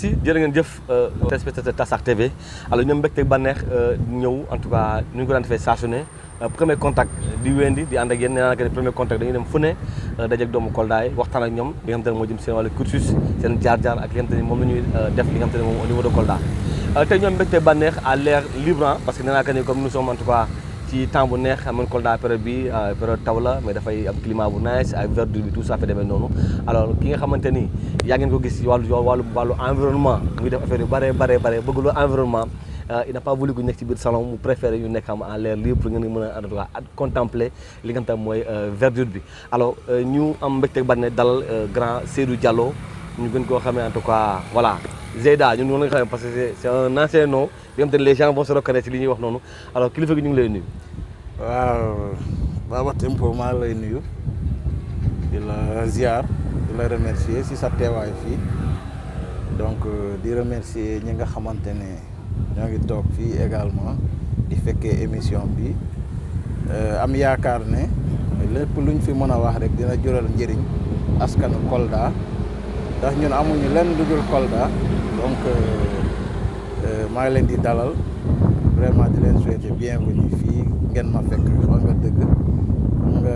merci jërë ngeen jëf téléspectateur Tassac TV alors ñoom mbégte bànneex ñëw en tout cas ñu ngi ko daan defee saa su ne premier contact di wéndi di ànd ak yéen nee naa que premier contact dañuy dem fu ne dajeeg doomu Kolda yi waxtaan ak ñoom li nga xam te ne moo jëm seen wàllu cursus seen jaar-jaar ak li nga xam te ne moom la ñuy def li nga xam te ne moom au niveau de Kolda tey ñoom mbégte bànneex à l'air libre parce que nee naa que ni comme nous sommes en tout cas ci temps bu neex xam nga Kolda période bi période taw la mais dafay am climat bu nice ak verdure bi tout ça fait demee noonu alors ki nga xamante ni yaa ngeen ko gis ci wàllu environnement muy def affaire yu bare bëgg lu environnement il n'a pas voulu que nekk ci biir salon mu préféré yu nekk am en l'air libre pour ngeen mën a en tout cas contempler li nga xam te mooy verdure bi alors ñu am mbégte ba ne dalal grand Seydou Diallo ñu gën koo xamee en tout cas voilà Zeyda ñun noonu la nga xamee parce que c'est un ancien nom bi nga xam te ne les gens vont se reconnaître ci li ñuy wax noonu alors kilifa gi ñu ngi lay nuyu. waaw Baba Tempo maa lay nuyu di la ziar di la remercier si sa teewaay fii donc di remercier ñi nga xamante ne ñoo ngi toog fii également di fekkee émission bi am yaakaar ne lépp luñ fi mën a wax rek dina jural njëriñ askanu Kolda ndax ñun amuñu lenn lu dul Kolda donc maa ngi leen di dalal vraiment di leen souhaiter bienvenue fii ngeen ma fekk wax nga dëgg xam nga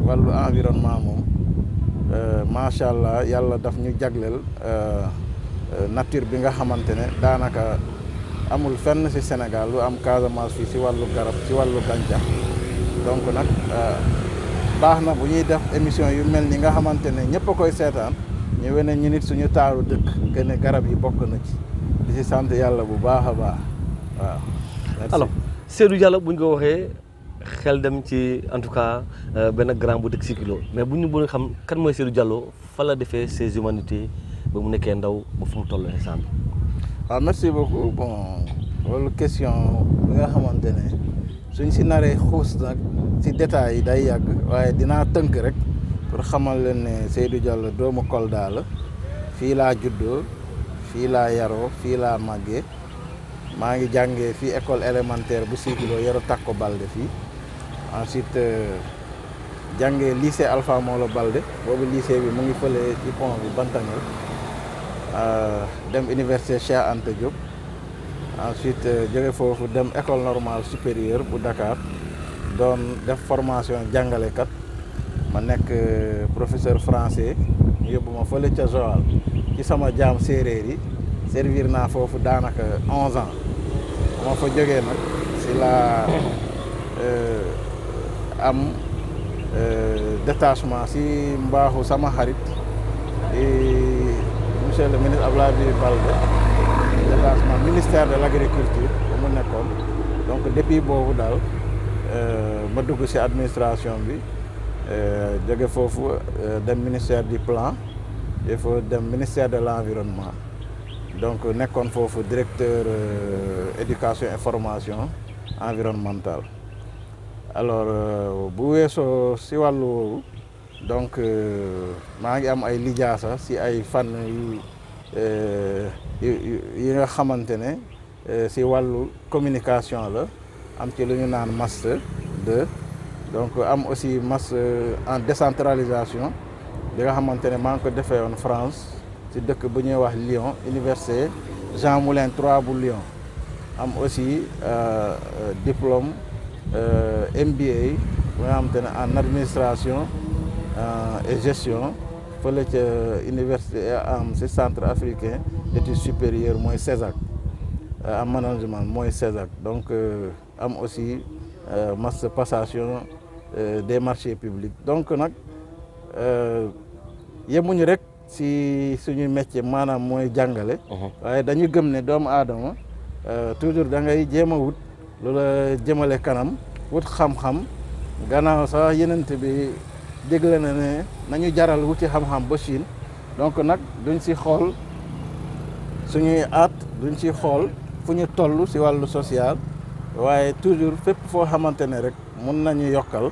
wàllu environnement moom macha allah yàlla daf ñu jagleel nature bi nga xamante ne daanaka amul fenn ci Sénégal lu am Casamance fii ci wàllu garab ci wàllu gàncax donc nag baax na bu ñuy def émission yu mel ni nga xamante ne ñëpp a koy seetaan ñu wane ñu nit suñu taaru dëkk que ne garab yi bokk na ci di ci sant yàlla bu baax a baax waaw. merci. Alors Seydou Diallo bu ñu ko waxee xel dem ci en tout cas benn grand bu dëkk si kilo mais bu ñu bëgg xam kan mooy Seydou Diallo fa la defee ses humanités ba mu nekkee ndaw ba fu mu toll instant bi. waaw merci beaucoup bon loolu question bi nga xamante ne suñ si naree xuus nag si détails yi day yàgg waaye dinaa tënk rek pour xamal leen ne Seydou Diallo doomu Kolda la fii laa juddoo fii laa yaroo fii laa màggee maa ngi jàngee fii école élémentaire bu Sikilo Yoro Takko Balde fii ensuite jàngee lycée Alpha Molo Balde boobu lycée bi mu ngi fële ci pont bi Bantangel dem université Cheikh Anta Diop ensuite jóge foofu dem école normale supérieure bu Dakar doon def formation jàngalekat ma nekk professeur français ñu yóbbu ma fële ca Joal ci sama jaam séeréer yi servir naa foofu daanaka 11 ans ma fa jógee nag si la am détachement si mbaaxu sama xarit monsieur le ministre Abdoulaye Bibi Baldé détachement ministère de l'agriculture ba mu nekkoon donc depuis boobu daal ma dugg si administration bi jóge foofu dem ministère du plan il faut dem ministère de l'environnement donc nekkoon foofu directeur éducation et formation environnementale alors bu weesoo si wàllu woowu donc maa ngi am ay lijaasa si ay fànn yi nga xamante ne si wàllu communication la am ci lu ñu naan master 2 donc am aussi master en décentralisation bi nga xamante ne maa ngi ko defee woon France ci dëkk bu ñuy wax Lyon université Jean Moulin III bu Lyon am aussi diplôme MBA bu nga xamante ne en administration et gestion fële ca université am ci centre africain d'études supérieures mooy CESAC en management mooy CESAC donc am aussi master passation des marchés publics donc nag yemuñu rek si suñu métier maanaam mooy jàngale waaye dañu gëm ne doomu aadama toujours da ngay jéem a wut lu la jëmale kanam wut xam-xam gannaaw sax yenent bi dégle na ne nañu jaral wuti xam-xam ba Chine donc nag duñ si xool suñuy aat duñ si xool fu ñu toll si wàllu social waaye toujours fépp foo xamante ne rek mun nañu yokkal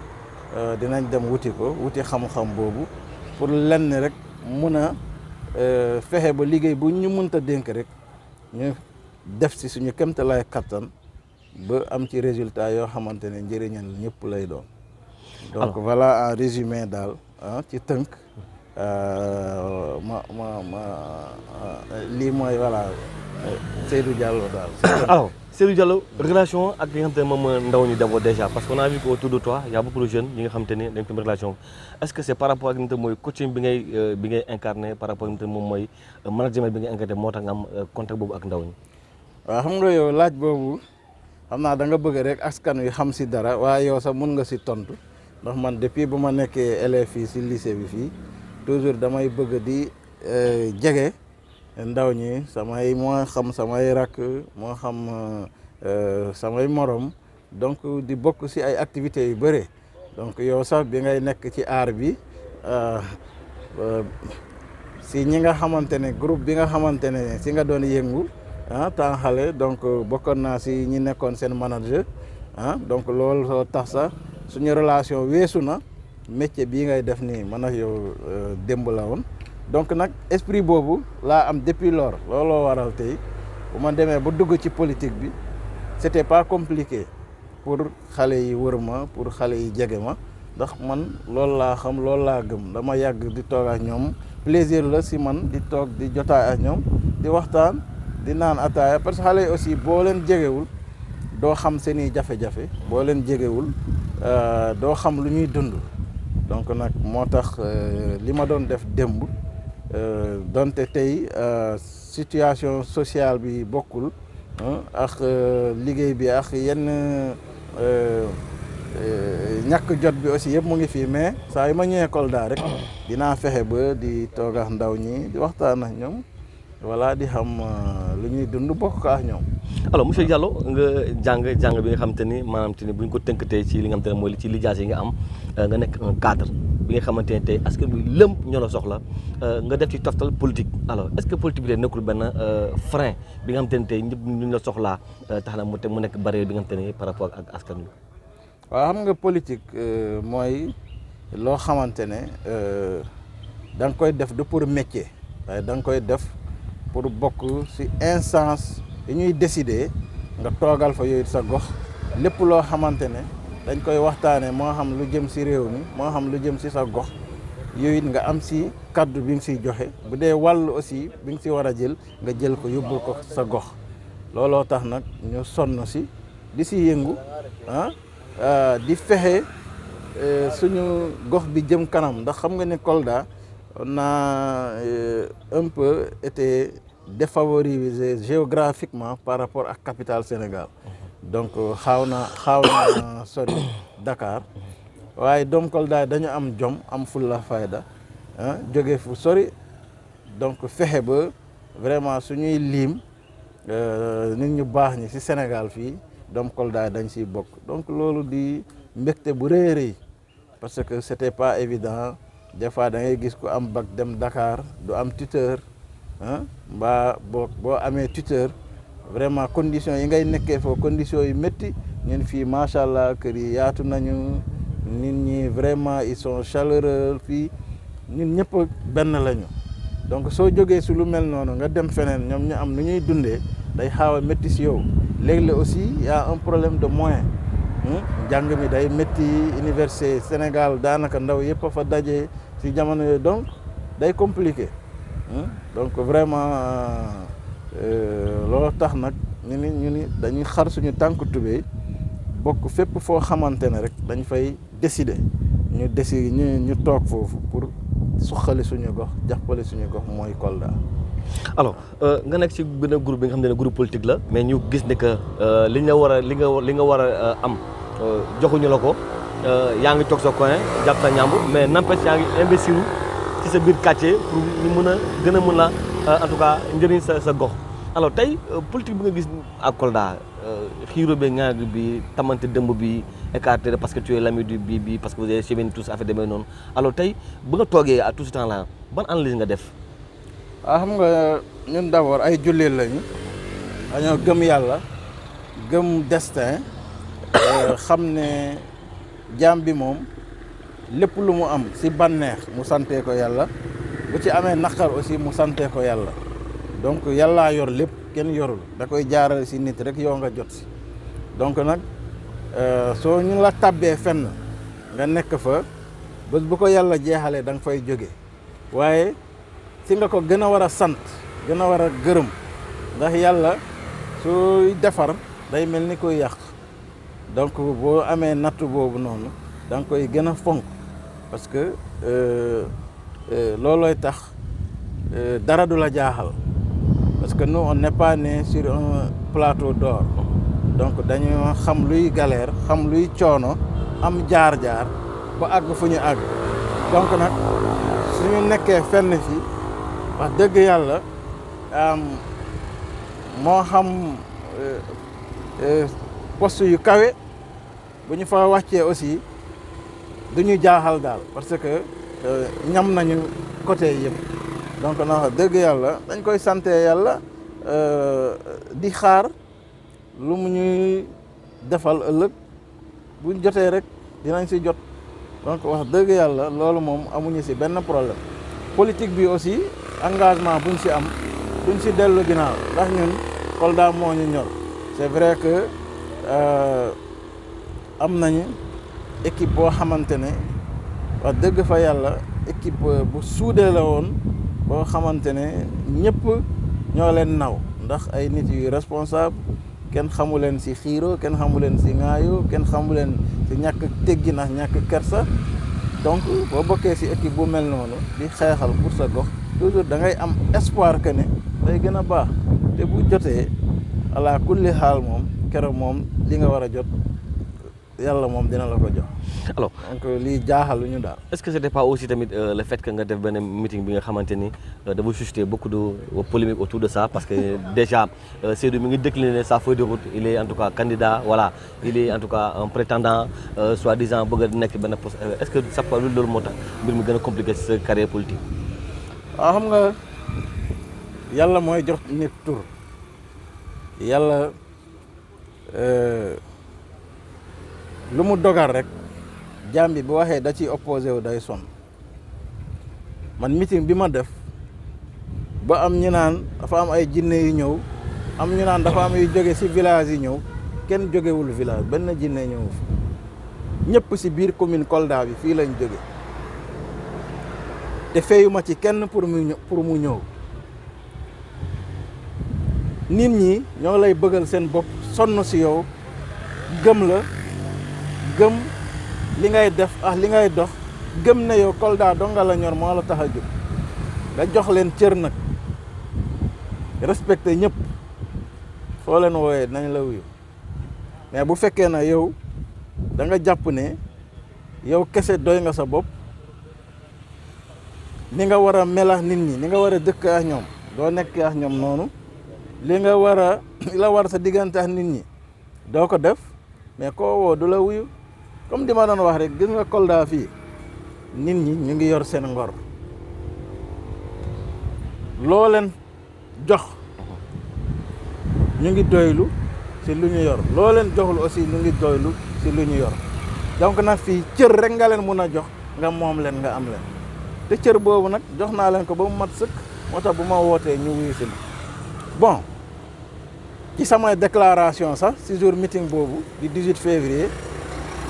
dinañ dem wuti ko wuti xam-xam boobu pour lenn rek mun a fexe ba liggéey bu ñu mënta dénk rek ñu def si suñu kéemtalaay kattan ba am ci résultat yoo xamante ne njëriñal ñëpp lay doon. donc voilà en résumé daal ci tënk lii mooy voilà Seydou Diallo daal. Alors Seydou Diallo relation ak li nga xam te ne moom ndaw ñi d'abord déjà parce qu'on a vu que autour de toi il y a beaucoup de jeunes yi nga xam te ne dañ ko am relation est-ce que c'est par rapport ak li nga xam te mooy coaching bi ngay incarné par rapport ak li nga xam te moom mooy management bi ngay incarné moo tax nga am contact boobu ak ndaw ñi. waaw xam nga yow laaj boobu xam naa da nga bëgg rek askan wi xam si dara waaye yow sax mun nga si tontu ndax man depuis bu ma nekkee élève fii si lycée bi fii toujours damay bëgg di jege ndaw ñi samay moo xam samay rakk moo xam samay morom donc di bokk si ay activités yu bëre donc yow sax bi ngay nekk ci aar bi si ñi nga xamante ne groupe bi nga xamante ne si nga doon yëngu temps xale donc bokkoon naa si ñi nekkoon seen manager donc loolu soo tax sax suñu relation weesu na métier bii ngay def nii man ak yow démb la woon donc nag esprit boobu laa am depuis lors looloo waral tey bu ma demee ba dugg ci politique bi c'était pas compliqué pour xale yi wër ma pour xale yi jege ma ndax man loolu laa xam loolu laa gëm dama yàgg di toog ak ñoom plaisir la si man di toog di jotaay ak ñoom di waxtaan di naan ataaya parce que xale yi aussi boo leen jegewul doo xam seeni jafe-jafe boo leen jegewul doo xam lu ñuy dund donc nag moo tax li ma doon def démb donte tey situation sociale bi bokkul ak liggéey bi ak yenn ñàkk jot bi aussi yëpp mu ngi fii mais saa yu ma ñëwee Kolda rek dinaa fexe ba di toog ak ndaw ñi di waxtaan ak ñoom voilà di xam lu ñuy dund bokk ko ak ñoom. alors monsieur Diallo nga jàng bi nga xam te ni maanaam te ni bu ñu ko tënk tey ci li nga xam te ne mooy ci lijaas yi nga am nga nekk un cadre bi nga xamante ne tey askan bi lëmp ñoo la soxla nga def ci toftal politique alors est-ce que politique bi de nekkul benn frein bi nga xam te ne tey ñëpp ñu la soxlaa tax na mu nekk barrière bi nga xam te ne par rapport ak askan wi. waaw xam nga politique mooy loo xamante ne da nga koy def du pour métier waaye da nga koy def pour bokk ci instance yi ñuy décider nga toogal fa yooyu sa gox lépp loo xamante ne dañ koy waxtaanee moo xam lu jëm ci réew mi moo xam lu jëm ci sa gox yooyu nga am ci kaddu bi nga ciy joxe bu dee wàll aussi bi nga ci war a jël nga jël ko yóbbul ko sa gox looloo tax nag ñu sonn ci di ci yëngu di fexe suñu gox bi jëm kanam ndax xam nga ne Kolda on a un peu été défavorisé géographiquement par rapport ak capitale Sénégal donc xaaw na sori Dakar waaye doom Kolda dañu am jom am fulla fayda jóge fu sori donc fexe ba vraiment suñuy liim nit ñu baax ñi ci Sénégal fii doom Kolda dañ ciy bokk donc loolu di mbégte bu rëy a rëy parce que c'était pas évident des fois da ngay gis ku am bac dem Dakar du am tuteur mbaa boo amee tuteur vraiment conditions yi ngay nekkee foofu conditions yu métti ñun fii macha allah kër yi yaatu nañu nit ñi vraiment ils sont chaleureux fii ñun ñëpp benn lañu donc soo jógee si lu mel noonu nga dem feneen ñoom ñu am nu ñuy dundee day xaaw a métti si yow léegi la aussi y a un problème de moyen njàng mi day métti université Sénégal daanaka ndaw yëpp a fa daje si jamono yooyu donc day compliqué donc vraiment loolu tax nag ñu ni dañuy xar suñu tànk tubéy bokk fépp foo xamante ne rek dañ fay décider ñu toog foofu pour suqali suñu gox jàppale suñu gox mooy Kolda. alors nga nekk ci benn groupe bi nga xam ne groupe politique la mais ñu gis ne que li nga war a am joxuñu la ko yaa ngi toog sa coin jàpp sa ñàmb mais n'empêche yaa ngi investir ci sa biir quartier pour ñu mën a gën a mën la en tout cas njëriñ sa gox. alors tey politique bi nga gis ak Kolda xiiro bi ngaar bi tamante dëmb bi écarté parce que tu es l'ami du bi parce que vous avez suivi tous affaire demee noonu alors tey bu nga toogee à tout ce temps là ban analyse nga def. xam nga ñun d'abord ay jullit lañu dañoo gëm yàlla gëm destin xam ne jaam bi moom lépp lu mu am ci bànneex mu santee ko yàlla bu ci amee naqar aussi mu santee ko yàlla donc yàllaa yor lépp kenn yorul da koy jaarale ci nit rek yow nga jot ci donc nag soo ñu la tàbbee fenn nga nekk fa bés bu ko yàlla jeexalee da nga fay jóge waaye si nga ko gën a war a sant gën a war a gërëm ndax yàlla suy defar day mel ni koy yàq donc boo amee nattu boobu noonu da nga koy gën a fonk parce que loolooy tax dara du la jaaxal parce que nous on n'est pas né sur un plateau d'or donc dañu xam luy galère xam luy coono am jaar-jaar ba àgg fu ñu àgg donc nag suñu nekkee fenn fi wax dëgg yàlla moo xam poste yu kawe bu ñu fa wàccee aussi du ñu jaaxal daal parce que ñam nañu côté yëpp donc na wax dëgg yàlla dañ koy sante yàlla di xaar lu mu ñuy defal ëllëg buñ jotee rek dinañ si jot donc wax dëgg yàlla loolu moom amuñu si benn problème politique bi aussi engagement buñ si am duñ si dellu ginnaaw ndax ñun Kolda moo ñu ñor c'est vrai que am nañu équipe boo xamante ne wax dëgg fa yàlla équipe bu suudee la woon boo xamante ne ñëpp ñoo leen naw ndax ay nit yu responsable kenn xamu leen si xiiro kenn xamu leen si ŋaayoo kenn xamu leen si ñàkk teggi ndax ñàkk kersa donc boo bokkee si équipe bu mel noonu di xeexal pour sa gox toujours da ngay am espoir que ne day gën a baax te bu jotee ala kulli xaal moom keroog moom li nga war a jot yàlla moom dina la ko jox. alors donc lii jaaxaluñu daal. est-ce que c'était pas aussi tamit le fait que nga def benn meeting bi nga xamante ni dafa susciter beaucoup de polémiques autour de ça parce que déjà Seydou mi ngi décliner sa feuille de route il est en tout cas candidat voilà il est en tout cas un prétendant soi-disant bëgg a nekk benn poste est-ce que ça pas loolu moo tax mbir mi gën a compliqué sa carrière politique. waaw xam nga yàlla mooy jox nit tur yàlla lu mu dogal rek jaam bi bu waxee da ciy opposé wu day sonn man meeting bi ma def ba am ñu naan dafa am ay jinne yu ñëw am ñu naan dafa am yu jóge ci village yi ñëw kenn jógewul village benn jinne ñëw fi ñëpp ci biir commune Kolda bi fii lañ jóge te feyuma ci kenn pour mu ñëw nit ñi ñoo lay bëggal seen bopp sonn ci yow gëm la gëm li ngay def ak li ngay dox gëm ne yow Kolda donga la ñor moo la tax a jóg nga jox leen cër nag respecté ñëpp foo leen wooyee nañ la wuyu mais bu fekkee na yow da nga jàpp ne yow kese doy nga sa bopp ni nga war a melax nit ñi ni nga war a dëkk ak ñoom doo nekk ak ñoom noonu li nga war a la war sa diggante ak nit ñi doo ko def mais koo woo du la wuyu comme di ma doon wax rek gis nga Kolda fii nit ñi ñu ngi yor seen ngor loo leen jox ñu ngi doylu ci lu ñu yor loo leen joxul aussi ñu ngi doylu ci lu ñu yor donc nag fii cër rek nga leen mun a jox nga moom leen nga am leen te cër boobu nag jox naa leen ko ba mu mat sëkk moo tax bu ma wootee ñu wuyu si bon ci samay déclaration sax ci jour meeting boobu di 18 février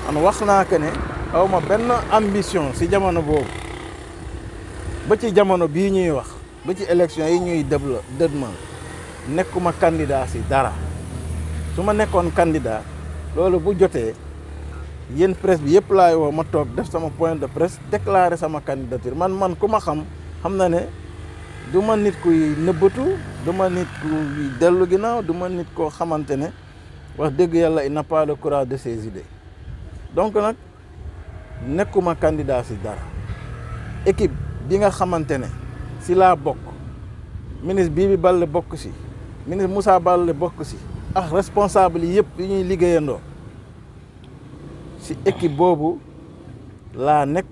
man wax naa que ne aw ma benn ambition ci jamono boobu ba ci jamono bii ñuy wax ba ci élection yi ñuy dëdmal nekkuma candidat ci dara su ma nekkoon candidat loolu bu jotee yéen presse bi yëpp laay woo ma toog def sama point de presse déclarer sama candidature man ku ma xam na ne du ma nit kuy nëbbatu du ma nit kuy dellu ginnaaw du ma nit koo xamante ne wax dëgg yàlla il n'a pas le courage de ses idées donc nag nekkuma candidat ci dara équipe bi nga xamante ne ci laa bokk ministre Bibi Baldé bokk ci ministre Moussa Baldé bokk ci ak responsable yi yëpp yi ñuy liggéeyandoo ci équipe boobu laa nekk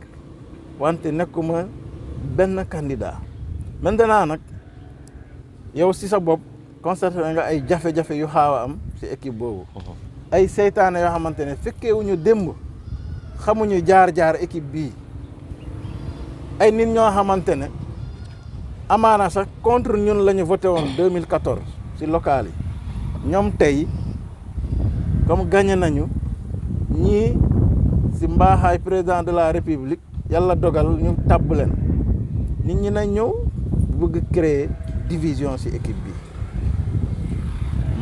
wante nekkuma benn candidat maintenant nag yow ci sa bopp constaté nga ay jafe-jafe yu xaaw a am ci équipe boobu ay seytaane yoo xamante ne fekkeewuñu démb xamuñu jaar-jaar équipe bii ay nit ñoo xamante ne amaana sax contre ñun la ñu voté woon 2014 ci local yi ñoom tey comme gagné nañu ñii ci mbaaxaay président de la république yàlla dogal ñu tàbb leen nit ñi na ñëw bëgg créer division ci équipe bi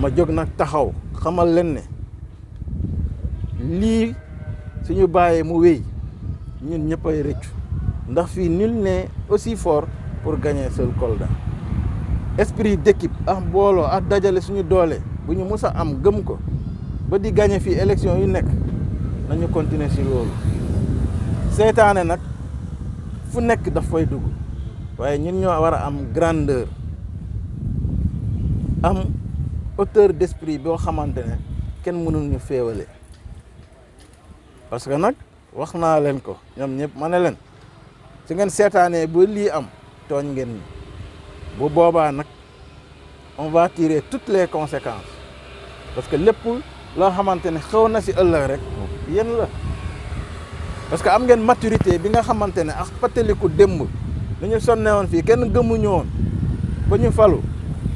ma jóg nag taxaw xamal leen ne lii suñu bàyyee mu wéy ñun ñëpp ay rëccu ndax fii nul n'est aussi fort pour gagner seul Kolda esprit d'équipe ak mbooloo ak dajale suñu doole bu ñu mus a am gëm ko ba di gagner fii élection yu nekk nañu continuer ci loolu seetaane nag fu nekk daf fay dugg waaye ñun ñoo war a am grandeur am hauteur d'esprit boo xamante ne kenn mënul ñu féewale parce que nag wax naa leen ko ñoom ñëpp ma ne leen su ngeen seetaanee ba lii am tooñ ngeen ñi bu boobaa nag on va tirer toutes les conséquences parce que lépp loo xamante ne xew na ci ëllëg rek yéen la parce que am ngeen maturité bi nga xamante ne ak pataliku démb dañu sonne woon fii kenn gëmuñu woon ba ñu falu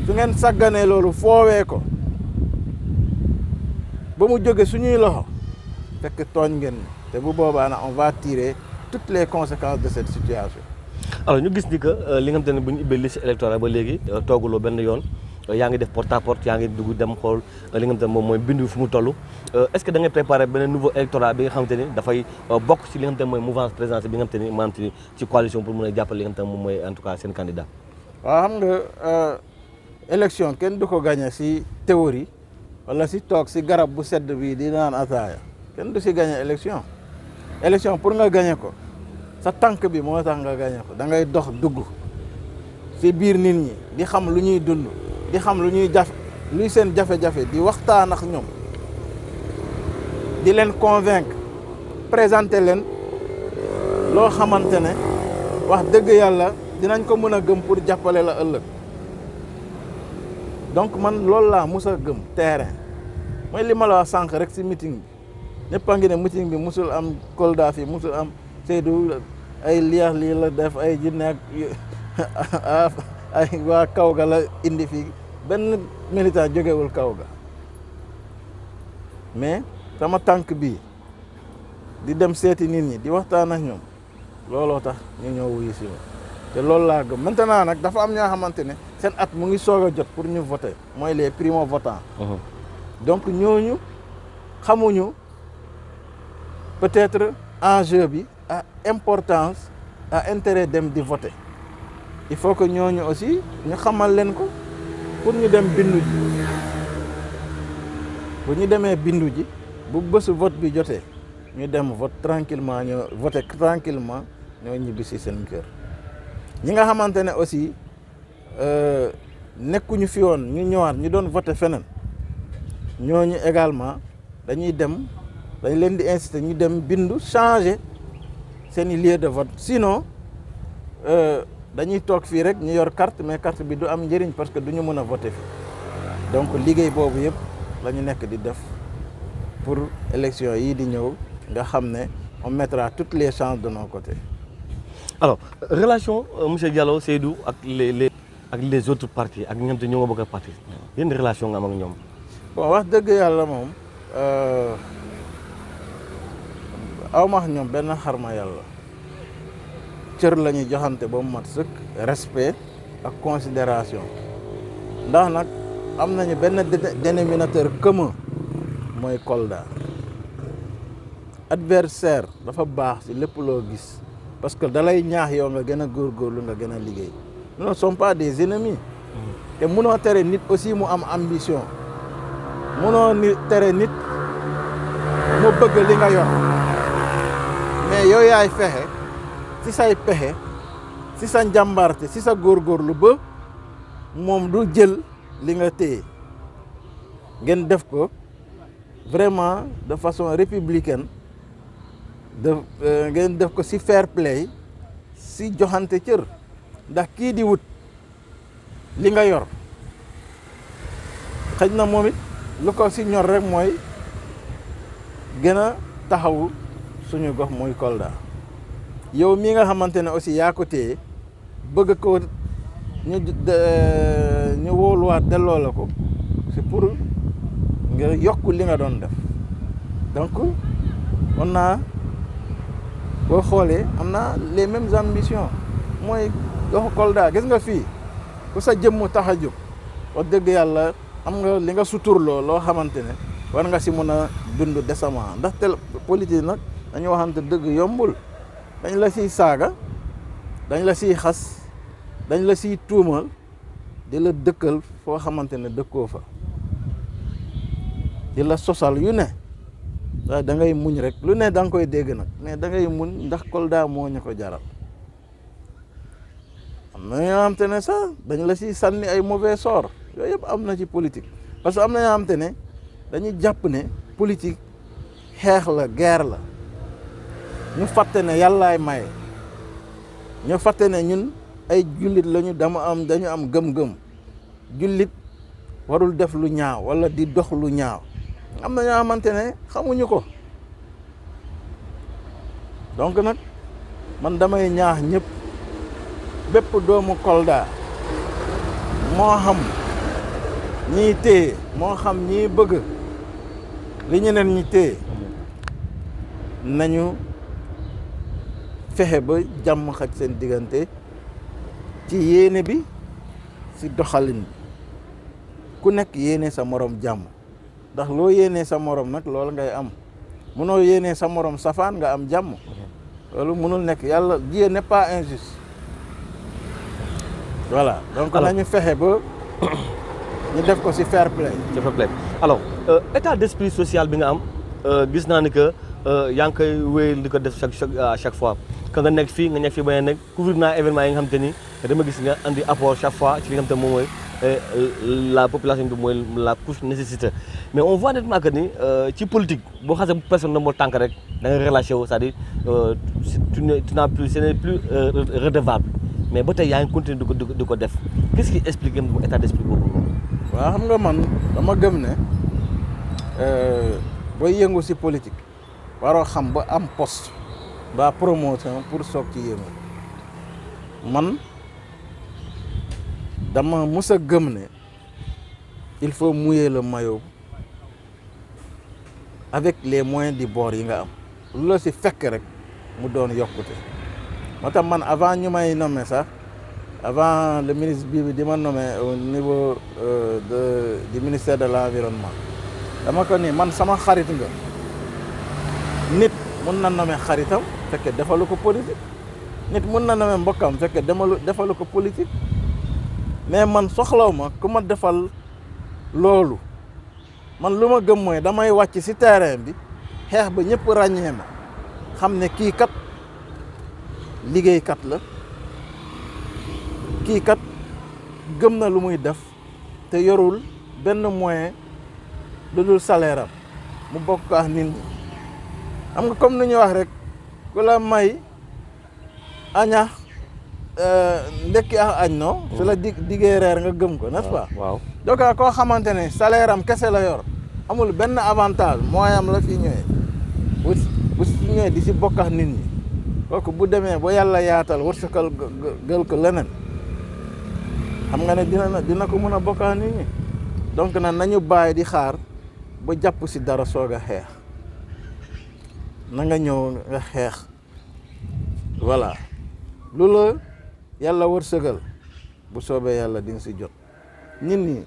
su ngeen sàgganee loolu foowee ko ba mu jóge suñuy loxo fekk tooñ ngeen te bu boobaa nag on va tirer toutes les conséquences de cette situation. alors ñu gis ni que li nga xamante ne bu ñu ubbee liste électorale ba léegi tooguloo benn yoon yaa ngi def porte à porte yaa ngi dugg dem xool li nga xamante ne moom mooy bindu fu mu toll est-ce que da ngay préparer benn nouveau électorat bi nga xamante ni dafay bokk ci li nga xamante ne mooy mouvance présidentielle bi nga xamante ni maanaam ci coalition pour mën a jàppale li nga xamante ne moom mooy en tout cas seen candidat. waaw xam nga élection kenn du ko gagné ci théorie wala ci toog ci garab bu sedd bii di naan ataaya kenn du ci gagné élection pour nga gagné ko sa tànk bi moo tax nga gagné ko da ngay dox dugg ci biir nit ñi di xam lu ñuy dund di xam lu ñuy luy seen jafe-jafe di waxtaan ak ñoom di leen convaincre présenter leen loo xamante ne wax dëgg yàlla dinañ ko mën a gëm pour jàppale la ëllëg donc man loolu laa mus a gëm terrain mooy li ma la wax sànq rek ci meeting bi ñëpp a ngi ne meeting bi musul am Kolda fi musul am Seydou ay liax lii la def ay jinne ak ay waa kaw ga la indi fii benn militant jógewul kaw ga mais sama tànk bii di dem seeti nit ñi di waxtaan ak ñoom looloo tax ñu ñëw wuyu si ma te loolu laa gëm maintenant nag dafa am ñoo xamante ne seen at mu ngi soog a jot pour ñu voter mooy les primo votants donc ñooñu xamuñu peut-être enjeu bi à importance à intérêt dem di voter il faut que ñooñu aussi ñu xamal leen ko pour ñu dem bindu ji bu ñu demee bindu ji bu bésu vote bi jotee ñu dem vote tranquillement ñoo voter tranquillement ñoo ñibbi si seen kër ñi nga xamante ne aussi nekkuñu fi woon ñu ñëwaat ñu doon voter feneen ñooñu également dañuy dem dañ leen di inciter ñu dem bindu changer seeni lieu de vote sinon dañuy toog fii rek ñu yor carte mais carte bi du am njëriñ parce que du ñu mën a voter fi donc liggéey boobu yëpp la ñu nekk di def pour élection yi di ñëw nga xam ne on mettra toutes les chances de nos côtés. alors relation monsieur Diallo Seydou ak les autres partis ak ñi nga xam te ñoo nga bëgg a parti yéen relation nga am ak ñoom. bon wax dëgg yàlla moom aw ma ñoom benn xarma yàlla cër la ñuy joxante ba mu mat sëkk respect ak considération ndax nag am nañu benn dénominateur commun mooy Kolda adversaire dafa baax ci lépp loo gis parce que dalay ñaax yow nga gën a góorgóorlu nga gën a liggéey nous ne sommes pas des ennemis te munoo tere nit aussi mu am ambition munoo tere nit mu bëgg li nga yor mais yow yaay fexe ci say pexe ci sa njàmbarte ci sa góorgóorlu ba moom du jël li nga téye ngeen def ko vraiment de façon républicaine ngeen def ko ci fair play ci joxante cër ndax kii di wut li nga yor xëj na moom it lu ko ci ñor rek mooy gën a taxawu suñu gox muy Kolda yow mi nga xamante ne aussi yaa ko téye bëgg ko ñu wóoluwaat delloo la ko c'est pour nga yokk li nga doon def donc on a boo xoolee am na les mêmes ambitions mooy goxu Kolda gis nga fii ku sa jëmm tax a jóg wax dëgg yàlla am nga li nga suturloo loo xamante ne war nga si mën a dund décemment ndaxte politique nag dañu waxante dëgg yombul dañ la siy saaga dañ la siy xas dañ la siy tuumal di la dëkkal foo xamante ne dëkkoo fa di la sosal yu ne waaye da ngay muñ rek lu ne da nga koy dégg nag mais da ngay muñ ndax Kolda moo ñu ko jaral am na ñoo xamante ne sax dañ la siy sànni ay mauvais sort yooyu yëpp am na ci politique parce que am na ñoo xamante ne dañuy jàpp ne politique xeex la guerre la ñu fàtte ne yàllaay maye ñu fàtte ne ñun ay jullit lañu dañu am gëm-gëm jullit warul def lu ñaaw wala di dox lu ñaaw am na ñoo xamante ne xamuñu ko donc nag man damay ñaax ñëpp bépp doomu Kolda moo xam ñii téye moo xam ñii bëgg li ñeneen ñi téye nañu fexe ba jàmm xaj seen diggante ci yéene bi ci doxalin bi ku nekk yéene sa morom jàmm ndax loo yéene sa morom nag loolu ngay am mënoo yéene sa morom safaan nga am jàmm loolu mënul nekk yàlla Dieu n'est pas injuste voilà donc nañu fexe ba ñu def ko ci fair play. ci fair play alors état d'esprit social bi nga am gis naa ni que yaa ngi koy wéyal di ko def à chaque fois que nga nekk fii nga nekk fii ba nekk couvrir naa événement yi nga xam te ni dama gis nga andi apport chaque fois ci li nga xam te moom mooy la population bi mooy la couche nécessité mais on voit nettement que ni ci politique boo xasee personne na moo tànk rek da nga relâché wu c'est-à-dire tu n'as plus ce n'est plus redevable mais ba tey yaa ngi continuer di ko def qu'est-ce qui explique état d'esprit boobu. waaw xam nga man dama gëm ne booy yëngu ci politique waroo xam ba am poste ba promotion pour soog ci yëngu man dama mës a gëm ne il faut mouiller le maillot avec les moyens du bord yi nga am lu la ci fekk rek mu doon yokkute moo tax man avant ñu may nommer sax avant le ministre bi di ma nommer au niveau du ministère de l'environnement dama ko ni man sama xarit nga nit mun na nommer xaritam fekkee defalu ko politique nit mun na nommer mbokkam fekkee defalu ko politique mais man soxlaw ma ku ma defal loolu man lu ma gëm mooy damay wàcc ci terrain bi xeex ba ñëpp ràññee ma xam ne kii kat liggéeykat la kii kat gëm na lu muy def te yorul benn moyen lu dul salaire am mu bokk ak nit ñi xam nga comme ni ñu wax rek ku la may aña ndekki ak añ non su la diggee reer nga gëm ko n'est-ce pas waaw donc koo xamante ne salaire am kese la yor amul benn avantage moyen am la fi ñëwee bu si ñëwee di si bokk ak nit ñi kooku bu demee ba yàlla yaatal wërsëgal gël ko leneen xam nga ne dina ko mën a bokk ak nit ñi donc nag nañu bàyyi di xaar ba jàpp si dara soog a xeex na nga ñëw nga xeex voilà lu la yàlla wërsëgal bu soobee yàlla di nga si jot nit ñi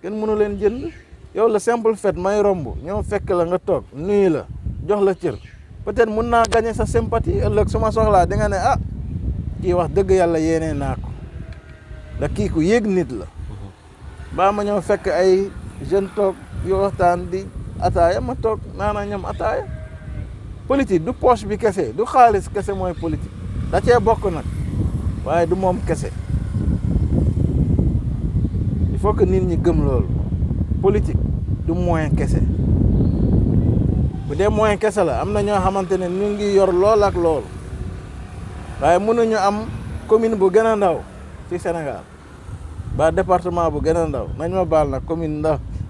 kenn mënu leen jënd yow le simple fait may romb ñoo fekk la nga toog nuyu la jox la cër peut-être mun naa gagner sa sympathie ëllëg su ma soxlaa di nga ne ah kii wax dëgg yàlla yéenee naa ko da kii ku yéeg nit la baa ma ñëw fekk ay jeune toog yu waxtaan di ataaya ma toog naana ñoom ataaya politique du poche bi kese du xaalis kese mooy politique da cee bokk nag waaye du moom kese il faut que nit ñi gëm loolu politique du moyen kese bu dee moyen kese la am na ñoo xamante ne ñu ngi yor lool ak lool waaye mënuñu am commune bu gën a ndaw ci Sénégal ba département bu gën a ndaw nañ ma baal nag commune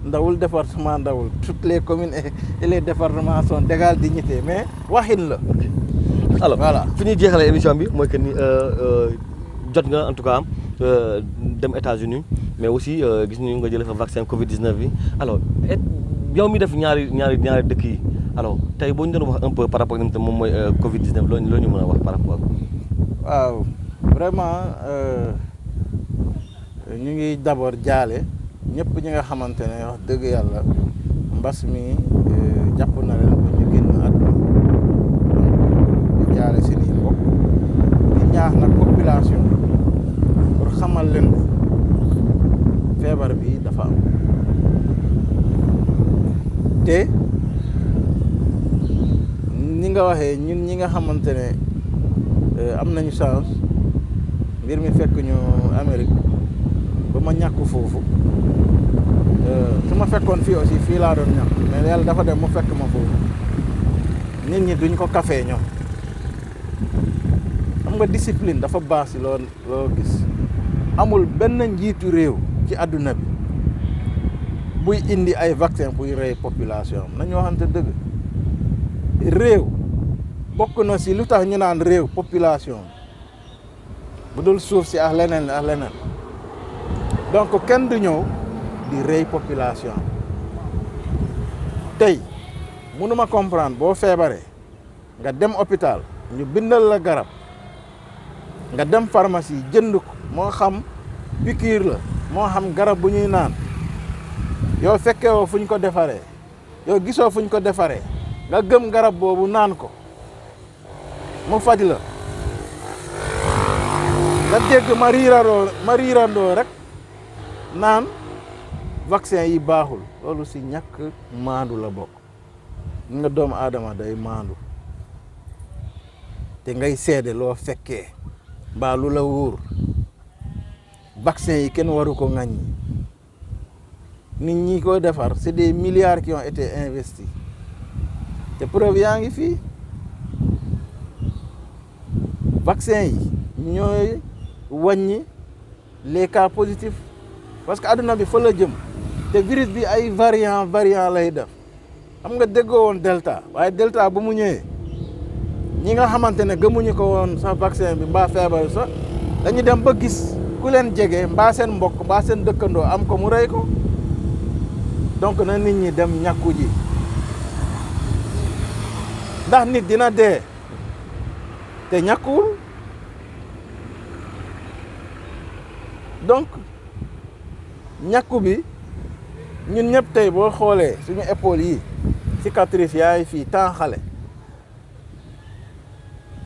ndawul département ndawul toutes les communes et les départements sont d'égale dignité mais waxin la. alors voilà fi ñuy jeexalee émission bi mooy que ni jot nga en tout cas dem États-Unis mais aussi gis nañu nga jëlee fa vaccin Covid 19 bi alors yow mi def ñaari dëkk yi alors tey boo ñu doon wax un peu par rapport ak moom mooy Covid 19 loo ñu mën a wax par rapport ak. waaw vraiment ñu ngi d'abord jaale ñëpp ñi nga xamante ne wax dëgg yàlla mbas mi jàpp na leen ba ñu génn àdduna donc di jaale seeni mbokk di ñaax nag population pour xamal leen feebar bi dafa am te ni nga waxee ñun ñi nga xamante ne am nañu chance mbir mi fekk ñu Amérique ba ma ñàkk foofu su ma fekkoon fii aussi fii laa doon ñàkk mais yàlla dafa dem mu fekk ma foofu nit ñi duñ ko kafee ñoom xam nga discipline dafa baax si loo gis amul benn njiitu réew ci àdduna bi buy indi ay vaccin pour rey population am nañu waxante dëgg réew bokk na si lu tax ñu naan réew population bu dul suuf si ak leneen donc kenn du ñëw di rey population tey mënuma comprendre boo feebaree nga dem hôpital ñu bindal la garab nga dem pharmacie jënd ko moo xam piqûre la moo xam garab bu ñuy naan yow fekkee woo fu ñu ko defaree yow gisoo fu ñu ko defaree nga gëm garab boobu naan ko mu faj la nga dégg ma riirandoo rek naan vaccin yi baaxul loolu si ñàkk maandu la bokk nga doomu aadama day maandu te ngay seede loo fekkee mbaa lu la wóor vaccin yi kenn waru ko ŋàññi nit ñi ko defar c'est des milliards qui ont été investis te preuve yaa ngi fii vaccin yi ñooy wàññi les cas positifs parce que adduna bi fa la jëm te virus bi ay variant lay def xam nga déggoo woon delta waaye delta bu mu ñëwee ñi nga xamante ne gëmuñu ko woon sax vaccin bi mbaa feebar sax dañu dem ba gis ku leen jege mbaa seen mbokk mbaa seen dëkkandoo am ko mu rey ko donc na nit ñi dem ñàkku ji ndax nit dina dee te ñàkkuwul donc ñàkku bi ñun ñëpp tey boo xoolee suñu épaule yi cicatrice yaay fii temps xale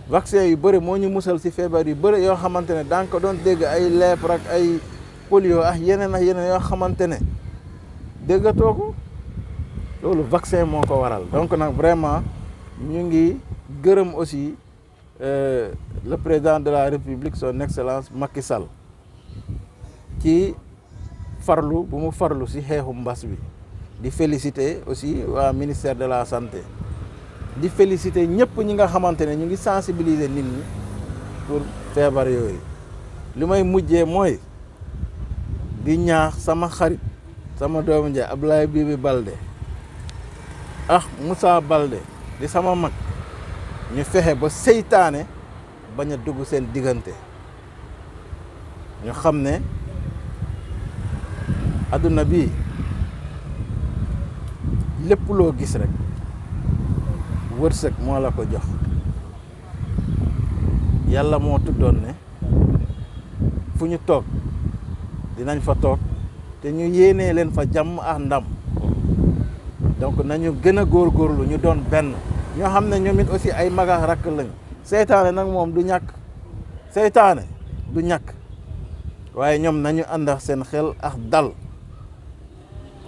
vaccin yu bëri moo ñu musal ci feebar yu bëri yoo xamante ne daan ko doon dégg ay lèpre ak ay polio ak yeneen yoo xamante ne déggatoo ko loolu vaccin moo ko waral donc nag vraiment ñu ngi gërëm aussi le président de la République son excellence Macky Sall ci farlu bu mu farlu ci xeexu mbas bi di féliciter aussi waa ministère de la santé di féliciter ñëpp ñi nga xamante ne ñu ngi sensibiliser nit ñi pour feebar yooyu li may mujjee mooy di ñaax sama xarit sama doomu njaay Ablaye Bibi Balde Moussa Balde di sama mag ñu fexe ba seytaane bañ a dugg seen diggante ñu xam ne adduna bi lépp loo gis rek wërsëg moo la ko jox yàlla moo tuddoon ne fu ñu toog dinañ fa toog te ñu yéenee leen fa jàmm ak ndam donc nañu gën a góorgóorlu ñu doon benn ñoo xam ne ñoom it aussi ay magax rakk lañ seytaane nag moom du ñàkk seytaane du ñàkk waaye ñoom nañu ànd ak seen xel ak dal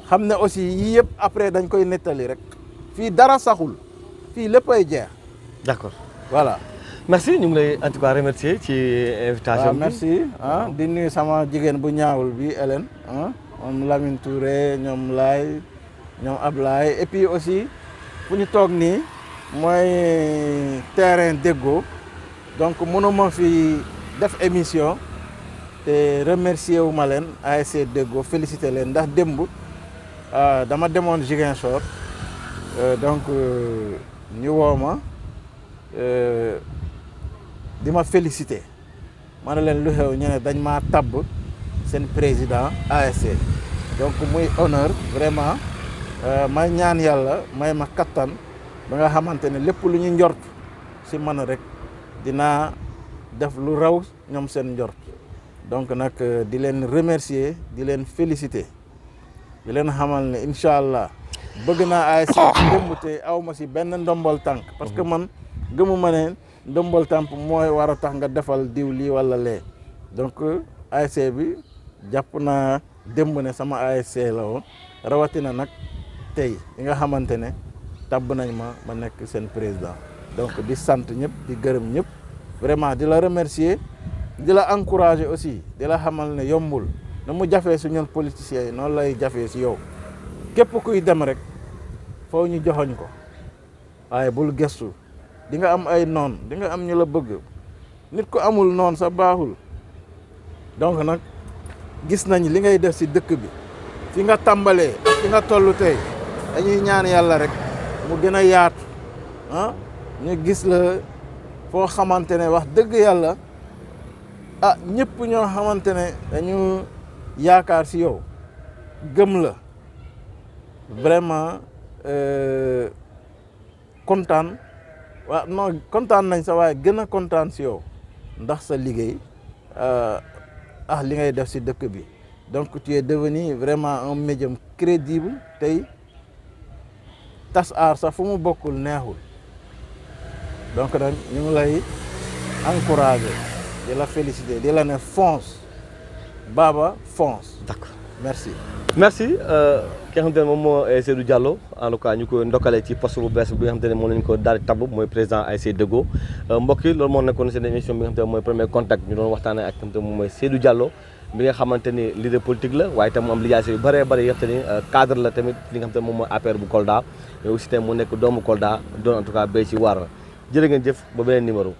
xam ne aussi yii yëpp après dañ koy nettali rek fii dara saxul fii lépp ay jeex. D'accord. Voilà. Merci ñu ngi lay en tout cas remercier ci invitation bi. Merci di nuyu sama jigéen bu ñaawul bi Hélène ñoom Lamine Touré ñoom Laay ñoom Ablaye et puis aussi fu ñu toog nii mooy terrain Deggo donc mënuma fi def émission te remercier wu ma leen ASC Deggo féliciter leen ndax démb dama demoon Ziguinchor donc ñu woo ma di ma féliciter ma ne leen lu xew ñu ne dañ maa tabb seen président ASC donc muy honneur vraiment may ñaan yàlla may ma kattan ba nga xamante ne lépp lu ñu njort si man rek dinaa def lu raw ñoom seen njort donc nag di leen remercier di leen féliciter di leen xamal ne incha allah bëgg naa ASC démb te aw ma si benn ndombol tànk parce que man gëmuma ne ndombol tànk mooy war a tax nga defal diw lii wala lee donc ASC bi jàpp naa démb ne sama ASC la woon rawatina nag tey yi nga xamante ne tabb nañ ma nekk seen président donc di sant ñëpp di gërëm ñëpp vraiment di la remercier di la encourager aussi di la xamal ne yombul na mu jafee su ñun politiciens yi noonu lay jafee si yow képp kuy dem rek foo ñu joxoñ ko waaye bul gestu di nga am ay noon di nga am ñu la bëgg nit ku amul noon sa baaxul donc nag gis nañ li ngay def si dëkk bi fi nga tàmbalee ak fi nga toll tey dañuy ñaan yàlla rek mu gën a yaatu ñu gis la foo xamante ne wax dëgg yàlla ñëpp ñoo xamante ne dañu yaakaar si yow gëm la vraiment kontaan non kontaan nañ sa waaye gën a kontaan si yow ndax sa liggéey li ngay def si dëkk bi donc tu es devenu vraiment un médium crédible tey tas aar sax fu mu bokkul neexul donc nag ñu ngi lay encourager di la féliciter di la ne fonce Baba fonce. D'accord. Merci. Merci ki nga xamante ne moom moo Seydou Diallo en tout cas ñu ko ndokkale ci poste bu bees bi nga xamante ne moom lañu ko daal di tabb mooy président ASC Deggo mbokk yi loolu moo nekkoon seen émission bi nga xamante ne mooy premier contact ñu doon waxtaanee ak xamante ne moom mooy Seydou Diallo bi nga xamante ni leader politique la waaye tam mu am lijaase yu bëree bëri yoo xamante ni cadre la tamit li nga xamante ne moom mooy APR bu Kolda mais aussi tamit mu nekk doomu Kolda doon en tout cas béy ci waar jërë ngeen jëf ba beneen numéro.